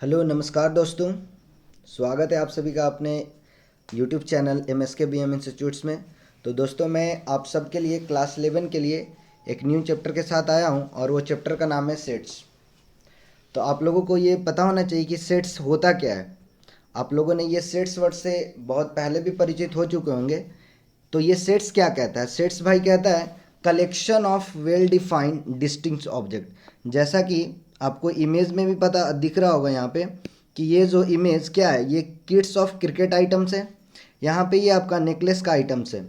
Hello नमस्कार दोस्तों। स्वागत है आप सभी का अपने YouTube channel MSK BM institutes में। तो दोस्तों मैं आप सबके लिए क्लास 11 के लिए एक न्यू चैप्टर के साथ आया हूं और वो चैप्टर का नाम है सेट्स। तो आप लोगों को ये पता होना चाहिए कि सेट्स होता क्या है। आप लोगों ने ये सेट्स वर्ड से बहुत पहले भी परिचित हो चुके होंगे। तो ये सेट्स क्या कहता है? सेट्स भाई कहता है collection of well defined distinct object. जैसा कि आपको इमेज में भी पता दिख रहा होगा यहाँ पे कि ये जो इमेज क्या है, ये किट्स ऑफ क्रिकेट आइटम्स है। यहाँ पे ये आपका नेकलेस का आइटम्स है।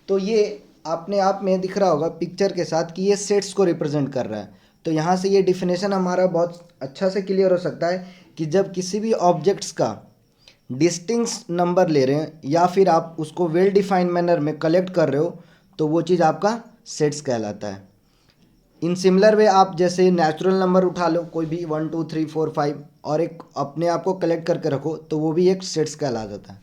तो ये अपने आप में दिख रहा होगा पिक्चर के साथ कि ये सेट्स को रिप्रेजेंट कर रहा है। तो यहाँ से ये डिफिनेशन हमारा बहुत अच्छा से क्लियर हो सकता है कि जब किसी भी ऑब्जेक्ट्स का डिस्टिंक्ट नंबर ले रहे हैं या फिर आप उसको वेल डिफाइंड मैनर में कलेक्ट कर रहे हो तो वो चीज़ आपका सेट्स कहलाता है। इन सिमिलर वे आप जैसे नेचुरल नंबर उठा लो, कोई भी 1 2 3 4 5 और एक अपने आप को कलेक्ट करके रखो तो वो भी एक सेट्स कहला जाता है।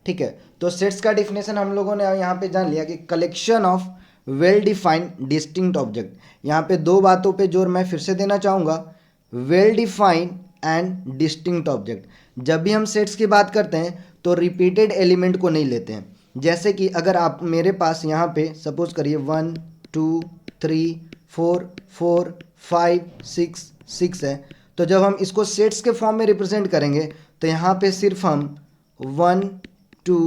ठीक है, तो सेट्स का डिफिनेशन हम लोगों ने यहाँ पे जान लिया कि collection of well defined distinct object. यहाँ पे दो बातों पे जोर मैं फिर से देना चाहूँगा, well defined and distinct object. जब भी हम सेट्स की बात करते हैं तो रिपीटेड एलिमेंट को नहीं लेते हैं। जैसे कि अगर आप मेरे पास यहाँ पे सपोज करिए 1 2 3 4 4 5 6 6 है, तो जब हम इसको सेट्स के फॉर्म में रिप्रेजेंट करेंगे तो यहाँ पे सिर्फ हम 1 2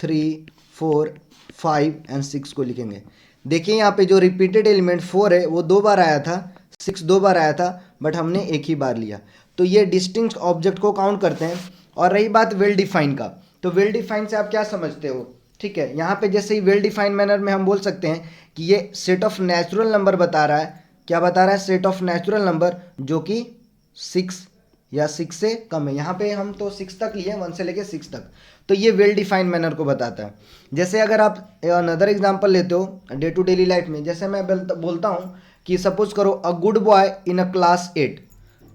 3 4 5 एंड 6 को लिखेंगे। देखिए यहाँ पे जो रिपीटेड एलिमेंट 4 है वो दो बार आया था, 6 दो बार आया था, बट हमने एक ही बार लिया। तो ये डिस्टिंक्ट ऑब्जेक्ट को काउंट करते हैं। और रही बात वेल डिफाइन का, तो वेल डिफाइन से आप क्या समझते हो? ठीक है, यहाँ पे जैसे ही वेल डिफाइंड मैनर में हम बोल सकते हैं कि ये सेट ऑफ नेचुरल नंबर बता रहा है। क्या बता रहा है? सेट ऑफ नेचुरल नंबर जो कि 6 या 6 से कम है। यहाँ पे हम तो 6 तक लिए, 1 से लेके 6 तक। तो ये वेल डिफाइंड मैनर को बताता है। जैसे अगर आप अनदर एग्जांपल लेते हो डे टू डेली लाइफ में, जैसे मैं बोलता हूँ कि सपोज करो a good boy in a class 8,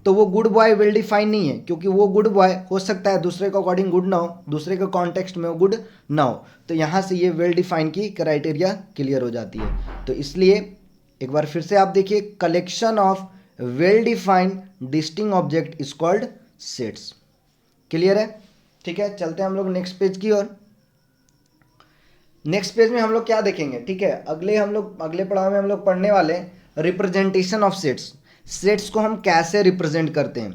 तो वो गुड बॉय वेल डिफाइन नहीं है, क्योंकि वो गुड बॉय हो सकता है दूसरे के अकॉर्डिंग गुड ना हो, दूसरे के कॉन्टेक्स्ट में वो गुड ना हो। तो यहाँ से ये वेल डिफाइन की क्राइटेरिया क्लियर हो जाती है। तो इसलिए एक बार फिर से आप देखिए, collection of well defined distinct object is called sets. Clear है? ठीक है, चलते हैं हम लोग नेक्स्ट पेज की ओर। नेक्स्ट पेज में हम लोग क्या देखेंगे? ठीक है, अगले पड़ाव में हम लोग पढ़ने वाले रिप्रेजेंटेशन ऑफ सेट्स। सेट्स को हम कैसे रिप्रेजेंट करते हैं।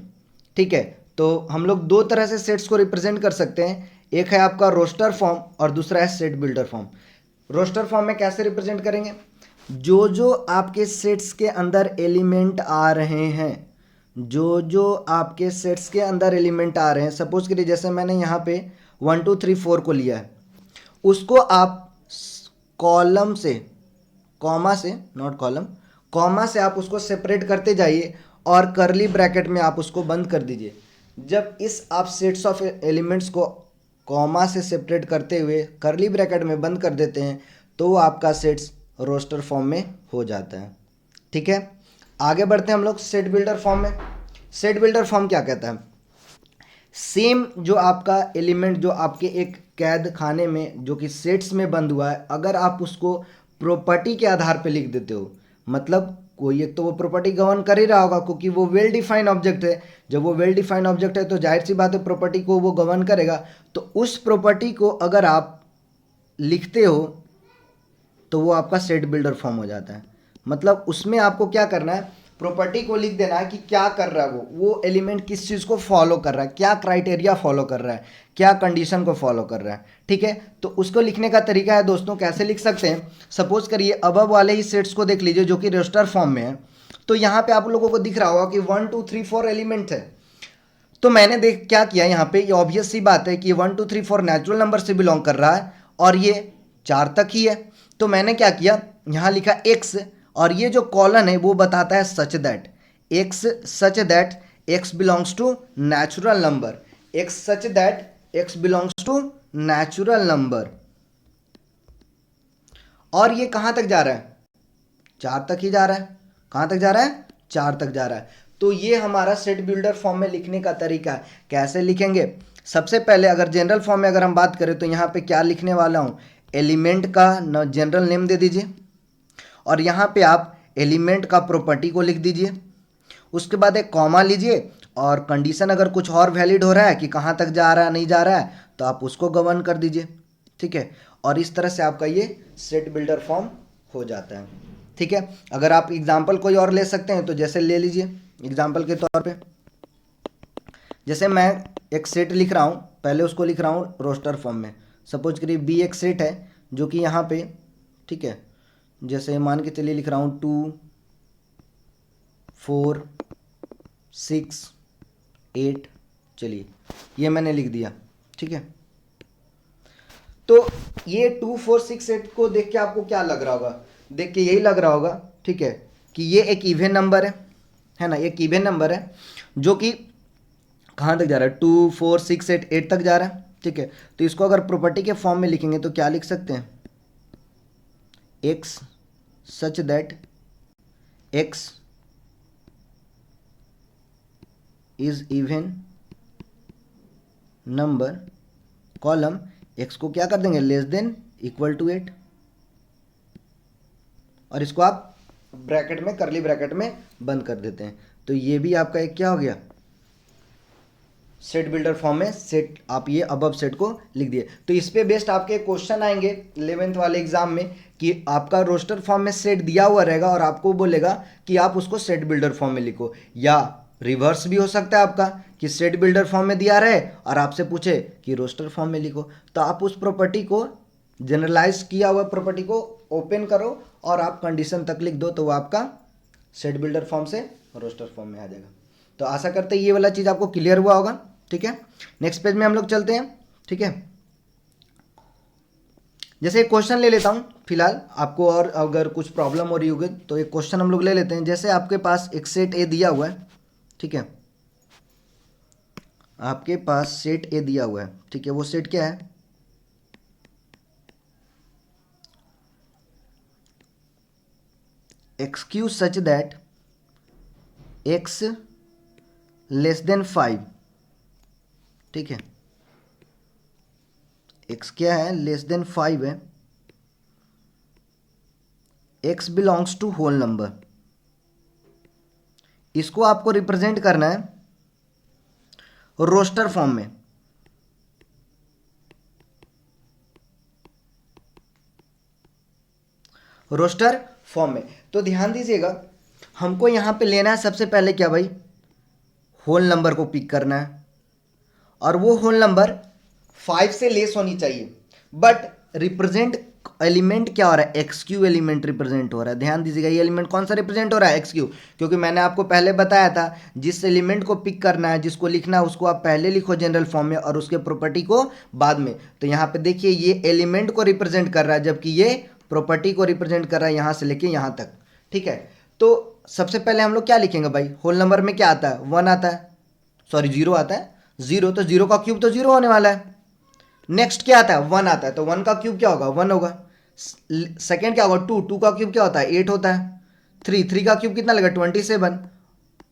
ठीक है, तो हम लोग दो तरह से सेट्स को रिप्रेजेंट कर सकते हैं। एक है आपका रोस्टर फॉर्म और दूसरा है set builder form. Roster form में कैसे रिप्रेजेंट करेंगे? जो जो आपके सेट्स के अंदर एलिमेंट आ रहे हैं, जो जो आपके सेट्स के अंदर एलिमेंट आ रहे हैं, सपोज करिए जैसे मैंने यहाँ पे 1 2 3 4 को लिया है, उसको आप कॉलम से, कॉमा से, नॉट कॉलम, कॉमा से आप उसको सेपरेट करते जाइए और करली ब्रैकेट में आप उसको बंद कर दीजिए। जब इस आप सेट्स ऑफ एलिमेंट्स को कॉमा से सेपरेट करते हुए करली ब्रैकेट में बंद कर देते हैं तो वो आपका सेट्स रोस्टर फॉर्म में हो जाता है। ठीक है, आगे बढ़ते हैं हम लोग सेट बिल्डर फॉर्म में। सेट बिल्डर फॉर्म क्या कहता है? सेम जो आपका एलिमेंट जो आपके एक कैद खाने में जो कि सेट्स में बंद हुआ है, अगर आप उसको प्रॉपर्टी के आधार पे लिख देते हो, मतलब कोई एक तो वो प्रॉपर्टी गवर्न कर ही रहा होगा क्योंकि वो वेल डिफाइंड ऑब्जेक्ट है। जब वो वेल डिफाइंड ऑब्जेक्ट है तो जाहिर सी बात है प्रॉपर्टी को वो गवर्न करेगा। तो उस प्रॉपर्टी को अगर आप लिखते हो तो वो आपका सेट बिल्डर फॉर्म हो जाता है। मतलब उसमें आपको क्या करना है, प्रॉपर्टी को लिख देना है कि क्या कर रहा है वो एलिमेंट किस चीज़ को फॉलो कर रहा है, क्या क्राइटेरिया फॉलो कर रहा है, क्या कंडीशन को फॉलो कर रहा है। ठीक है, तो उसको लिखने का तरीका है दोस्तों, कैसे लिख सकते हैं? सपोज करिए अबव वाले ही सेट्स को देख लीजिए जो कि रोस्टर फॉर्म में है। तो यहाँ पे आप लोगों को दिख रहा होगा कि 1 2 3 4 एलिमेंट है। तो मैंने देख क्या किया, यहाँ पे ये ऑब्वियस सी बात है कि 1 2 3 4 नेचुरल नंबर से बिलोंग कर रहा है और ये 4 तक ही है। तो मैंने क्या किया, यहाँ लिखा एक्स, और ये जो कॉलन है वो बताता है such that x, such that x belongs to natural number, x such that x belongs to natural number. और ये कहाँ तक जा रहा है? 4 तक ही जा रहा है। कहाँ तक जा रहा है? 4 तक जा रहा है। तो ये हमारा सेट बिल्डर फॉर्म में लिखने का तरीका है। कैसे लिखेंगे? सबसे पहले अगर जनरल फॉर्म में अगर हम बात करें तो यहाँ पे क्या लिखने वाला हूँ, एलिमेंट का जनरल नेम दे दीजिए और यहाँ पे आप एलिमेंट का प्रॉपर्टी को लिख दीजिए। उसके बाद एक कॉमा लीजिए और कंडीशन अगर कुछ और वैलिड हो रहा है कि कहाँ तक जा रहा है नहीं जा रहा है, तो आप उसको गवर्न कर दीजिए। ठीक है, और इस तरह से आपका ये सेट बिल्डर फॉर्म हो जाता है। ठीक है, अगर आप एग्जाम्पल कोई और ले सकते हैं तो जैसे ले लीजिए एग्जाम्पल के तौर पे, जैसे मैं एक सेट लिख रहा हूँ, पहले उसको लिख रहा हूँ रोस्टर फॉर्म में। सपोज करिए बी एक सेट है जो कि यहाँ पे, ठीक है, जैसे मान के चलिए लिख रहा हूँ 2 4 6 8, चलिए ये मैंने लिख दिया। ठीक है, तो ये 2 4 6 8 को देख के आपको क्या लग रहा होगा? देख के यही लग रहा होगा, ठीक है, कि ये एक इवन नंबर है ना, एक इवन नंबर है जो कि कहाँ तक जा रहा है, 2 4 6 8 8 तक जा रहा है। ठीक है, तो इसको अगर प्रॉपर्टी के फॉर्म में लिखेंगे तो क्या लिख सकते हैं, x such that x is even number, column x को क्या कर देंगे, लेस देन इक्वल टू 8, और इसको आप ब्रैकेट में, करली ब्रैकेट में बंद कर देते हैं। तो ये भी आपका एक क्या हो गया, सेट बिल्डर फॉर्म में सेट, आप ये अबव सेट को लिख दिए। तो इस पे बेस्ड आपके क्वेश्चन आएंगे 11th वाले एग्जाम में कि आपका रोस्टर फॉर्म में सेट दिया हुआ रहेगा और आपको बोलेगा कि आप उसको सेट बिल्डर फॉर्म में लिखो, या रिवर्स भी हो सकता है आपका कि सेट बिल्डर फॉर्म में दिया रहे और आपसे पूछे कि रोस्टर फॉर्म में लिखो। तो आप उस प्रॉपर्टी को, जनरलाइज किया हुआ प्रॉपर्टी को ओपन करो और आप कंडीशन तक लिख दो, तो वो आपका सेट बिल्डर फॉर्म से रोस्टर फॉर्म में आ जाएगा। तो आशा करते हैं ये वाला चीज़ आपको क्लियर हुआ होगा। ठीक है, नेक्स्ट पेज में हम लोग चलते हैं। ठीक है, जैसे एक क्वेश्चन ले लेता हूं फिलहाल, आपको और अगर कुछ प्रॉब्लम हो रही होगी तो एक क्वेश्चन हम लोग ले लेते हैं। जैसे आपके पास एक सेट ए दिया हुआ है, ठीक है, आपके पास सेट ए दिया हुआ है, ठीक है, वो सेट क्या है, एक्सक्यू such that x less than 5, ठीक है, एक्स क्या है, लेस देन 5 है, x belongs to whole number. इसको आपको रिप्रेजेंट करना है रोस्टर फॉर्म में। रोस्टर फॉर्म में तो ध्यान दीजिएगा, हमको यहां पे लेना है सबसे पहले क्या भाई, होल नंबर को पिक करना है, और वो होल नंबर 5 से लेस होनी चाहिए। बट रिप्रेजेंट एलिमेंट क्या हो रहा है, एक्स क्यू एलिमेंट रिप्रेजेंट हो रहा है। ध्यान दीजिएगा, ये एलिमेंट कौन सा रिप्रेजेंट हो रहा है, एक्स क्यू, क्योंकि मैंने आपको पहले बताया था जिस एलिमेंट को पिक करना है, जिसको लिखना है, उसको आप पहले लिखो जनरल फॉर्म में और उसके प्रॉपर्टी को बाद में। तो यहाँ पे देखिए ये एलिमेंट को रिप्रेजेंट कर रहा है जबकि ये प्रॉपर्टी को रिप्रेजेंट कर रहा है यहाँ से लेके यहाँ तक। ठीक है, तो सबसे पहले हम लोग क्या लिखेंगे भाई, होल नंबर में क्या आता है, 1 आता है, सॉरी 0 आता है, 0, तो 0 का क्यूब तो 0 होने वाला है। नेक्स्ट क्या आता है, 1 आता है, तो 1 का क्यूब क्या होगा, 1 होगा। सेकेंड क्या होगा, 2, 2 का क्यूब क्या होता है, 8 होता है। 3, 3 का क्यूब कितना लगेगा, 27,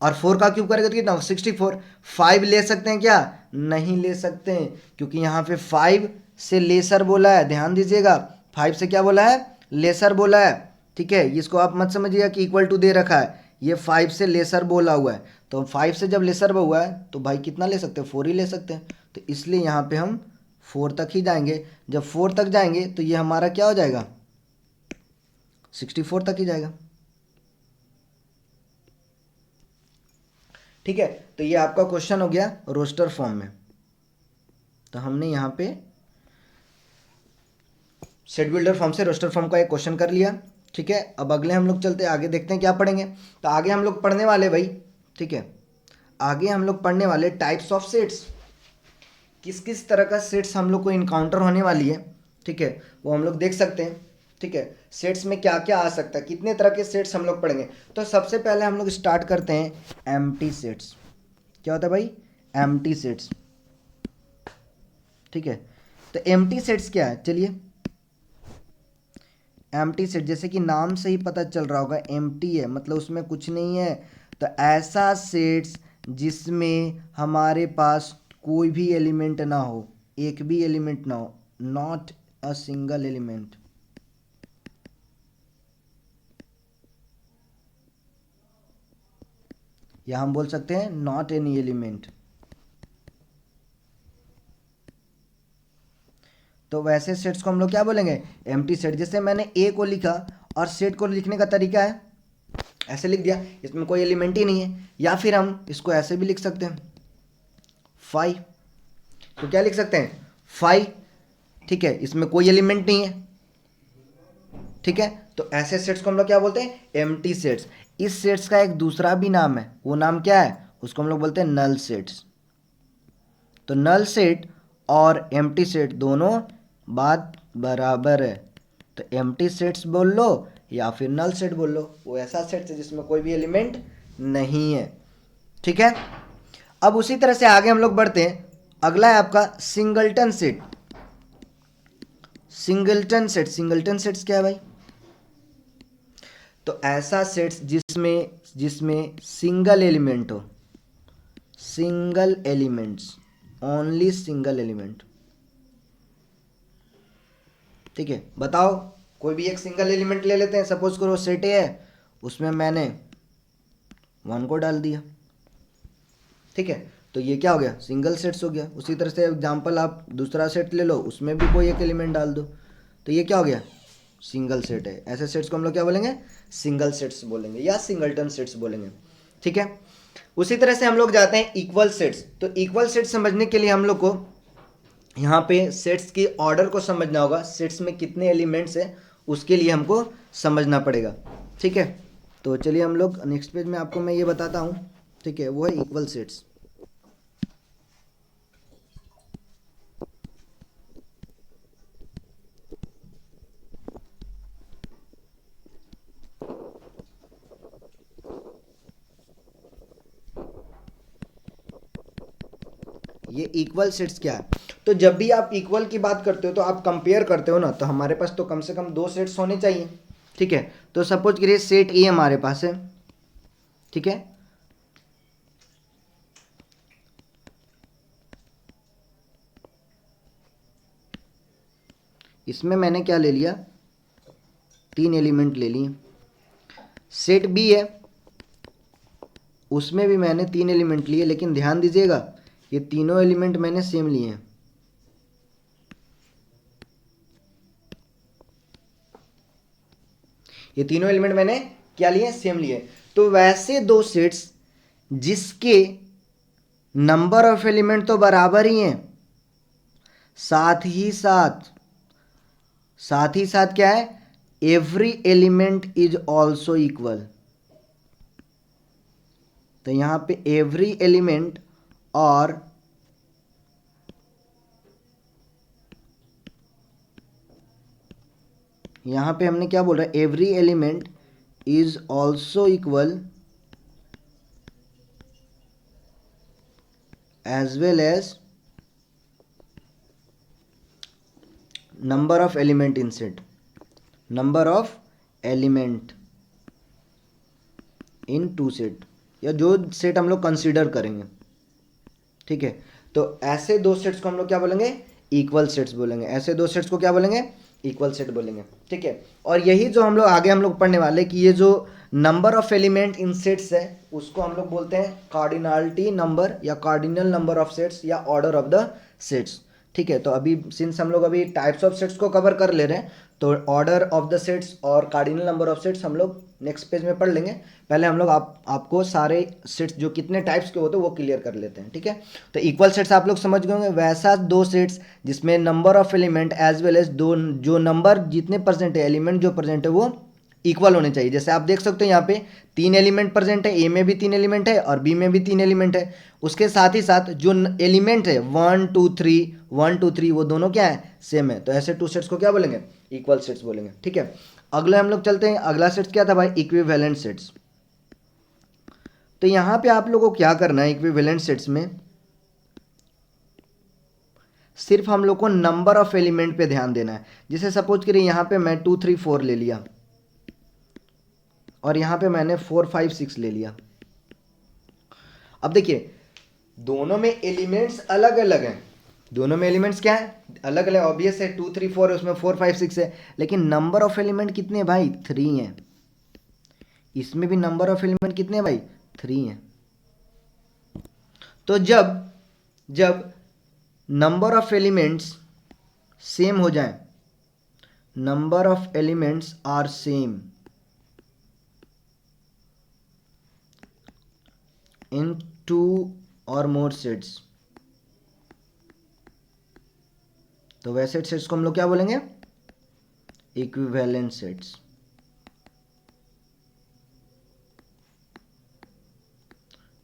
और 4 का क्यूब करेगा तो कितना, 64। 5 ले सकते हैं क्या, नहीं ले सकते हैं, क्योंकि यहाँ पे 5 से लेसर बोला है। ध्यान दीजिएगा, 5 से क्या बोला है, लेसर बोला है। ठीक है, इसको आप मत समझिएगा कि इक्वल टू दे रखा है, ये 5 से लेसर बोला हुआ है। तो 5 से जब लेसर हुआ है तो भाई कितना ले सकते हैं, 4 ही ले सकते हैं। तो इसलिए यहाँ पे हम 4 तक ही जाएंगे। जब 4 तक जाएंगे तो ये हमारा क्या हो जाएगा, 64 तक ही जाएगा। ठीक है, तो ये आपका क्वेश्चन हो गया रोस्टर फॉर्म में। तो हमने यहाँ पे सेट बिल्डर फॉर्म से रोस्टर फॉर्म का एक क्वेश्चन कर लिया। ठीक है, अब अगले हम लोग चलते हैं आगे, देखते हैं क्या पढ़ेंगे। तो आगे हम लोग पढ़ने वाले भाई, ठीक है, आगे हम लोग पढ़ने वाले टाइप्स ऑफ सेट्स, किस किस तरह का सेट्स हम लोग को इनकाउंटर होने वाली है। ठीक है, वो हम लोग देख सकते हैं। ठीक है, सेट्स में क्या क्या आ सकता है, कितने तरह के सेट्स हम लोग पढ़ेंगे। तो सबसे पहले हम लोग स्टार्ट करते हैं एम्प्टी सेट्स। क्या होता है भाई, एम्प्टी सेट्स। ठीक है, तो एम्प्टी सेट्स क्या है, चलिए, एम्प्टी सेट जैसे कि नाम से ही पता चल रहा होगा, एम्प्टी है मतलब उसमें कुछ नहीं है। तो ऐसा सेट्स जिसमें हमारे पास कोई भी एलिमेंट ना हो, एक भी एलिमेंट ना हो, नॉट अ सिंगल एलिमेंट। या हम बोल सकते हैं नॉट एनी एलिमेंट। तो वैसे सेट्स को हम लोग क्या बोलेंगे, एम्प्टी सेट। जैसे मैंने ए को लिखा और सेट को लिखने का तरीका है ऐसे लिख दिया, इसमें कोई एलिमेंट ही नहीं है। या फिर हम इसको ऐसे भी लिख सकते हैं फाई। तो क्या लिख सकते हैं, फाई, ठीक है, इसमें कोई एलिमेंट नहीं है, ठीक है। तो ऐसे सेट्स को हम लोग क्या बोलते हैं, एम्प्टी सेट्स। इस सेट्स का एक दूसरा भी नाम है, वो नाम क्या है, उसको हम लोग बोलते हैं नल सेट्स। तो नल सेट और एम्प्टी सेट दोनों बात बराबर है। तो एम्प्टी सेट्स बोल लो या फिर नल सेट बोल लो, वो ऐसा सेट है जिसमें कोई भी एलिमेंट नहीं है, ठीक है। अब उसी तरह से आगे हम लोग बढ़ते हैं। अगला है आपका singleton set. Singleton set, singleton sets क्या है भाई, तो ऐसा सेट्स जिसमें सिंगल एलिमेंट हो, single elements, only single element, ठीक है। बताओ कोई भी एक सिंगल एलिमेंट ले लेते हैं, सपोज करो सेट ए है, उसमें मैंने 1 को डाल दिया, ठीक है। तो ये क्या हो गया, सिंगल सेट्स हो गया। उसी तरह से एग्जांपल आप दूसरा सेट ले लो, उसमें भी कोई एक एलिमेंट डाल दो, तो ये क्या हो गया, सिंगल सेट है। ऐसे सेट्स को हम लोग क्या बोलेंगे, सिंगल सेट्स बोलेंगे या सिंगलटन सेट्स बोलेंगे, ठीक है। उसी तरह से हम लोग जाते हैं इक्वल सेट्स। तो इक्वल सेट्स समझने के लिए हम लोग को यहाँ पे सेट्स की ऑर्डर को समझना होगा, सेट्स में कितने एलिमेंट्स हैं उसके लिए हमको समझना पड़ेगा, ठीक है। तो चलिए हम लोग नेक्स्ट पेज में आपको मैं ये बताता हूँ, ठीक है, वो है इक्वल सेट्स। ये इक्वल सेट्स क्या है, तो जब भी आप इक्वल की बात करते हो तो आप कंपेयर करते हो ना, तो हमारे पास तो कम से कम 2 सेट्स होने चाहिए, ठीक है। तो सपोज करिए सेट ए हमारे पास है, ठीक है। इसमें मैंने क्या ले लिया, 3 एलिमेंट ले लिए। सेट बी है, उसमें भी मैंने 3 एलिमेंट लिए, लेकिन ध्यान दीजिएगा ये तीनों एलिमेंट मैंने सेम लिए हैं, ये तीनों एलिमेंट मैंने क्या लिए, सेम लिए। तो वैसे 2 सेट्स जिसके नंबर ऑफ एलिमेंट तो बराबर ही हैं, साथ ही साथ क्या है, every element is also equal. तो यहां पे एवरी एलिमेंट और यहां पे हमने क्या बोल रहा है, every element is also equal as well as number of element in set, number of element in 2 set, या जो सेट हम लोग कंसीडर करेंगे, ठीक है। तो ऐसे 2 सेट्स को हम लोग क्या बोलेंगे, इक्वल सेट्स बोलेंगे। ऐसे 2 सेट्स को क्या बोलेंगे, इक्वल सेट बोलेंगे, ठीक है। और यही जो हम लोग आगे हम लोग पढ़ने वाले कि ये जो number of element in sets है उसको हम लोग बोलते हैं कार्डिनलिटी नंबर या कार्डिनल नंबर ऑफ सेट्स या ऑर्डर ऑफ द सेट्स, ठीक है। तो अभी सिंस हम लोग अभी टाइप्स ऑफ सेट्स को कवर कर ले रहे हैं, तो ऑर्डर ऑफ द सेट्स और कार्डिनल नंबर ऑफ सेट्स हम लोग नेक्स्ट पेज में पढ़ लेंगे। पहले हम लोग आपको सारे सेट्स जो कितने टाइप्स के होते हैं वो क्लियर कर लेते हैं, ठीक है। तो इक्वल सेट्स आप लोग समझ गए होंगे, वैसा 2 सेट्स जिसमें number of element as well as दो जो नंबर जितने परसेंट है, एलिमेंट जो प्रेजेंट है वो इक्वल होने चाहिए। जैसे आप देख सकते हो यहाँ पे 3 एलिमेंट प्रेजेंट है, ए में भी 3 एलिमेंट है और बी में भी 3 एलिमेंट है। उसके साथ ही साथ जो एलिमेंट है 1 2 3 वो दोनों क्या है, सेम है। तो ऐसे 2 सेट्स को क्या बोलेंगे, इक्वल सेट्स बोलेंगे, ठीक है। अगले हम लोग चलते हैं, अगला सेट्स क्या था भाई, इक्विवेलेंट सेट्स। तो यहाँ पे आप लोगों को क्या करना है, इक्विवेलेंट सेट्स में सिर्फ हम लोग को नंबर ऑफ एलिमेंट पे ध्यान देना है। जैसे सपोज करिए यहाँ पे मैं 2 3 4 ले लिया और यहाँ पे मैंने 4 5 6 ले लिया। अब देखिए दोनों में एलिमेंट्स अलग अलग हैं, दोनों में एलिमेंट्स क्या है, अलग अलग, ऑब्वियस है। 2 3 4 है, उसमें 4 5 6 है, लेकिन नंबर ऑफ एलिमेंट कितने हैं भाई, 3 हैं। इसमें भी नंबर ऑफ एलिमेंट कितने हैं भाई, 3 हैं। तो जब जब नंबर ऑफ एलिमेंट्स सेम हो जाए, number of elements are same in two or more sets, तो वैसे सेट्स को हम लोग क्या बोलेंगे? Equivalent sets.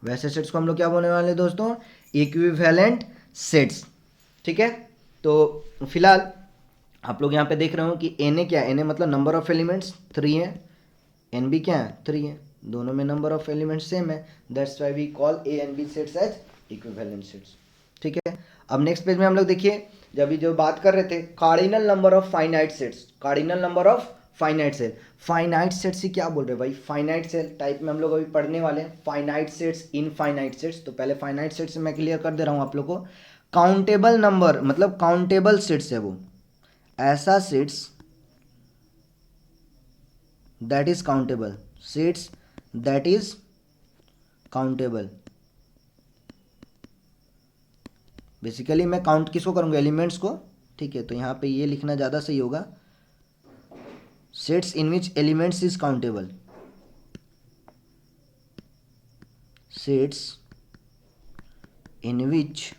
वैसे सेट्स को हम लोग क्या बोलने वाले हैं दोस्तों? Equivalent sets. ठीक है, तो फिलहाल आप लोग यहाँ पे देख रहे हो कि एन ए क्या है? एन ए मतलब नंबर ऑफ एलिमेंट्स 3 है, एन बी क्या है? 3 है, दोनों में नंबर ऑफ एलिमेंट्स सेम है, that's why we call A and B sets as equivalent sets. ठीक है, अब नेक्स्ट पेज में हम लोग देखिए, जब भी जो बात कर रहे थे cardinal number of finite sets, cardinal number of finite set, finite sets ही क्या बोल रहे हैं भाई? फाइनाइट सेट टाइप में हम लोग अभी पढ़ने वाले हैं फाइनाइट सेट्स, इनफाइनाइट सेट्स। तो पहले फाइनाइट सेट्स मैं क्लियर कर दे रहा हूँ आप लोग को। काउंटेबल नंबर मतलब काउंटेबल सेट्स है वो, ऐसा sets that is countable, sets that is countable. Basically मैं काउंट किसको करूँगा? एलिमेंट्स को। ठीक है, तो यहाँ पे ये लिखना ज़्यादा सही होगा, sets in which elements is countable, sets in which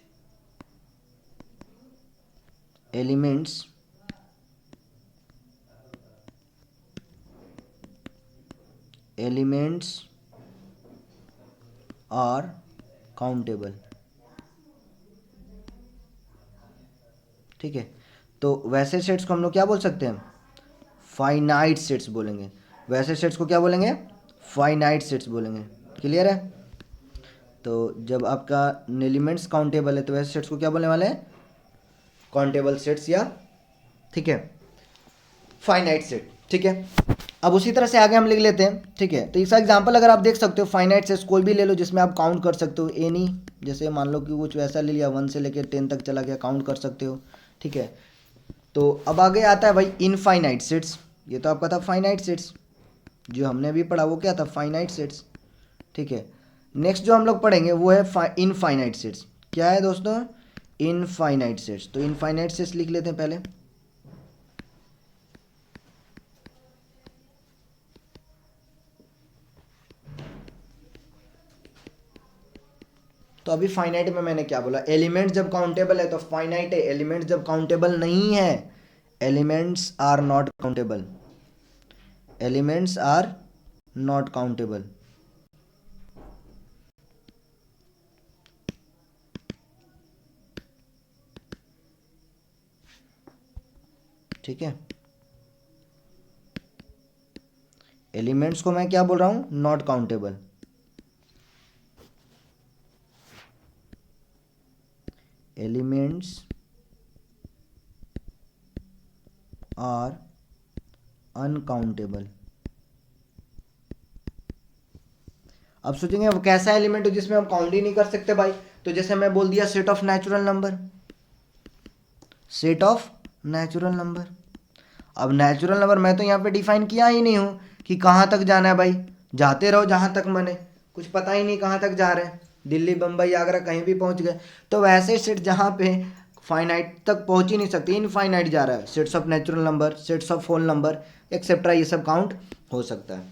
elements are countable. ठीक है, तो वैसे सेट्स को हम लोग क्या बोल सकते हैं? फाइनाइट सेट्स बोलेंगे। वैसे सेट्स को क्या बोलेंगे? फाइनाइट सेट्स बोलेंगे। क्लियर है? तो जब आपका एलिमेंट्स काउंटेबल है तो वैसे सेट्स को क्या बोलने वाले हैं? काउंटेबल सेट्स या, ठीक है, फाइनाइट सेट। ठीक है, अब उसी तरह से आगे हम लिख लेते हैं। ठीक है, तो इसका एग्जांपल अगर आप देख सकते हो, फाइनाइट सेट्स कोई भी ले लो जिसमें आप काउंट कर सकते हो एनी, जैसे मान लो कि कुछ वैसा ले लिया 1 से लेकर 10 तक चला गया, काउंट कर सकते हो। ठीक है, तो अब आगे आता है भाई इनफाइनाइट सेट्स। ये तो आपका था फाइनाइट सेट्स, जो हमने अभी पढ़ा वो क्या था? Finite sets. ठीक है, नेक्स्ट जो हम लोग पढ़ेंगे वो है इनफाइनाइट सेट्स। क्या है दोस्तों? Infinite sets. तो इनफाइनाइट सेट्स लिख लेते हैं पहले। तो अभी फाइनाइट में मैंने क्या बोला? एलिमेंट जब काउंटेबल है तो फाइनाइट है, एलिमेंट जब काउंटेबल नहीं है, elements are not countable, elements are not countable. ठीक है, एलिमेंट्स को मैं क्या बोल रहा हूं? Not countable. Elements are uncountable. अब सोचेंगे वो कैसा एलिमेंट हो जिसमें हम काउंट ही नहीं कर सकते भाई? तो जैसे मैं बोल दिया set of natural number, set of natural number. अब नेचुरल नंबर मैं तो यहाँ पे डिफाइन किया ही नहीं हूँ कि कहाँ तक जाना है भाई, जाते रहो जहाँ तक मने, कुछ पता ही नहीं कहाँ तक जा रहे हैं, दिल्ली बम्बई आगरा कहीं भी पहुँच गए। तो वैसे सेट जहाँ पे फाइनाइट तक पहुँच ही नहीं सकते, इनफाइनाइट जा रहा है, sets of natural number, sets of whole number etcetera, ये सब काउंट हो सकता है।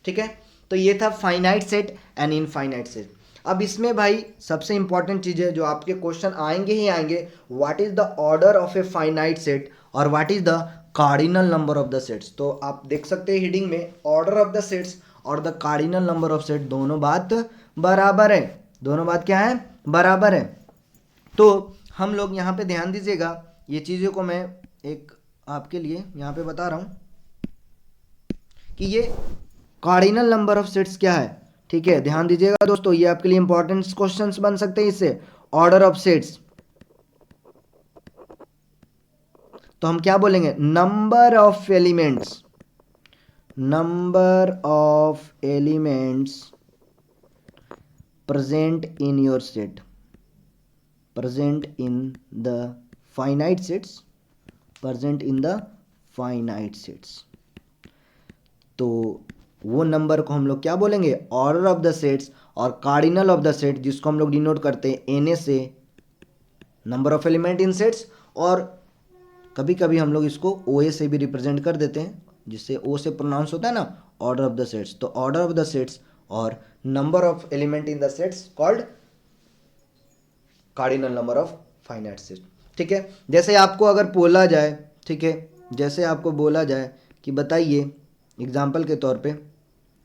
ठीक है, तो ये था finite set and infinite set. अब इसमें भाई सबसे इंपॉर्टेंट चीज़ है जो आपके क्वेश्चन आएंगे ही आएंगे, what is the order of a finite set और what is the cardinal number of the sets. तो आप देख सकते हैं हीडिंग में, ऑर्डर ऑफ द सेट्स और the cardinal number of set दोनों बात बराबर है, दोनों बात क्या है? बराबर है। तो हम लोग यहाँ पे ध्यान दीजिएगा, ये चीज़ों को मैं एक आपके लिए यहाँ पे बता रहा हूँ कि ये कार्डिनल नंबर ऑफ सेट्स क्या है। ठीक है, ध्यान दीजिएगा दोस्तों, ये आपके लिए इंपॉर्टेंट क्वेश्चंस बन सकते हैं इससे। ऑर्डर ऑफ सेट्स तो हम क्या बोलेंगे? Number of elements, number of elements present in your set, present in the finite sets, present in the finite sets। तो वो नंबर को हम लोग क्या बोलेंगे? Order of the sets. और कार्डिनल ऑफ द सेट जिसको हम लोग डिनोट करते हैं Na से, number of element in sets, और कभी कभी हम लोग इसको OA से भी रिप्रेजेंट कर देते हैं, जिससे O से प्रोनाउंस होता है ना, ऑर्डर ऑफ द सेट्स। तो ऑर्डर ऑफ द सेट्स और number of element in the sets called cardinal number of finite set. ठीक है, जैसे आपको अगर बोला जाए, ठीक है, जैसे आपको बोला जाए कि बताइए एग्जाम्पल के तौर पे,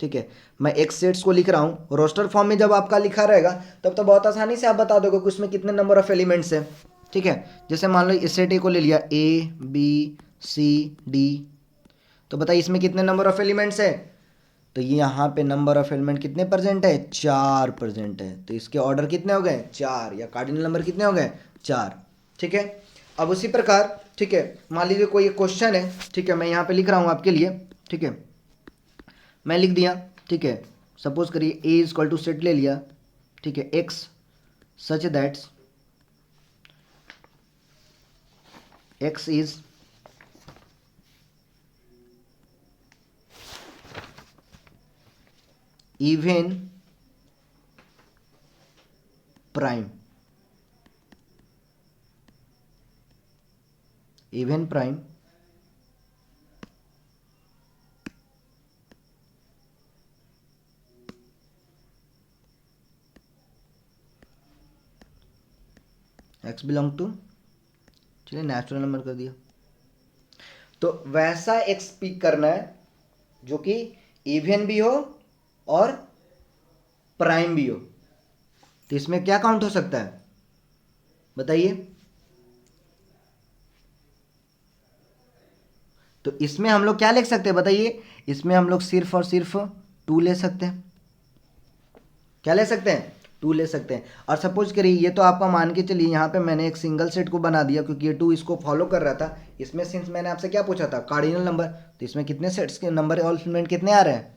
ठीक है, मैं एक्स सेट्स को लिख रहा हूँ, रोस्टर फॉर्म में जब आपका लिखा रहेगा तब तो बहुत आसानी से आप बता दोगे कि उसमें कितने नंबर ऑफ एलिमेंट्स हैं। ठीक है, जैसे मान लो इस सेट ए को ले लिया, ABCD, तो बताइए इसमें कितने नंबर ऑफ एलिमेंट्स है। तो ये यहाँ पे नंबर ऑफ एलिमेंट कितने परसेंट है, 4% है। तो इसके ऑर्डर कितने हो गए, 4, या कार्डिनल नंबर कितने हो गए, 4। ठीक है, अब उसी प्रकार, ठीक है, मान लीजिए कोई एक क्वेश्चन है, ठीक है, मैं यहाँ पे लिख रहा हूँ आपके लिए, ठीक है, मैं लिख दिया, ठीक है, सपोज करिए A इक्वल टू सेट ले लिया, ठीक है, X such that's X is even prime, even prime x belong to, चलिए नेचुरल नंबर कर दिया। तो वैसा x पिक करना है जो कि इवन भी हो और प्राइम भी हो। तो इसमें क्या काउंट हो सकता है बताइए। तो इसमें हम लोग क्या लिख सकते हैं बताइए, इसमें हम लोग सिर्फ और सिर्फ 2 ले सकते हैं। क्या ले सकते हैं, 2 ले सकते हैं। और सपोज करिए ये तो आपका मान के चलिए, यहाँ पे मैंने एक सिंगल सेट को बना दिया क्योंकि ये 2 इसको फॉलो कर रहा था। इसमें सिंस मैंने आपसे क्या पूछा था, कार्डिनल नंबर, तो इसमें कितने सेट्स के नंबर एलिमेंट कितने आ रहे हैं,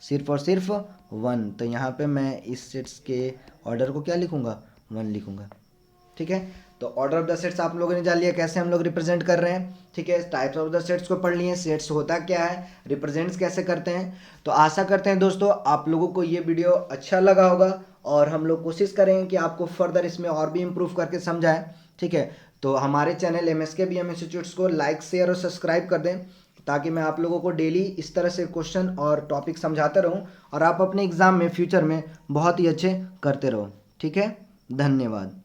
सिर्फ और सिर्फ 1। तो यहाँ पे मैं इस सेट्स के ऑर्डर को क्या लिखूंगा, 1 लिखूंगा। ठीक है, तो ऑर्डर ऑफ द सेट्स आप लोगों ने जान लिया कैसे हम लोग रिप्रेजेंट कर रहे हैं। ठीक है, टाइप्स ऑफ द सेट्स को पढ़ लिए, सेट्स होता क्या है, रिप्रेजेंट्स कैसे करते हैं। तो आशा करते हैं दोस्तों आप लोगों को ये वीडियो अच्छा लगा होगा, और हम लोग कोशिश करेंगे कि आपको फर्दर इसमें और भी इम्प्रूव करके समझाएं। ठीक है, तो हमारे चैनल MSKBM इंस्टीट्यूट्स को लाइक, शेयर और सब्सक्राइब कर दें, ताकि मैं आप लोगों को डेली इस तरह से क्वेश्चन और टॉपिक समझाता रहूं और आप अपने एग्ज़ाम में फ्यूचर में बहुत ही अच्छे करते रहो। ठीक है, धन्यवाद।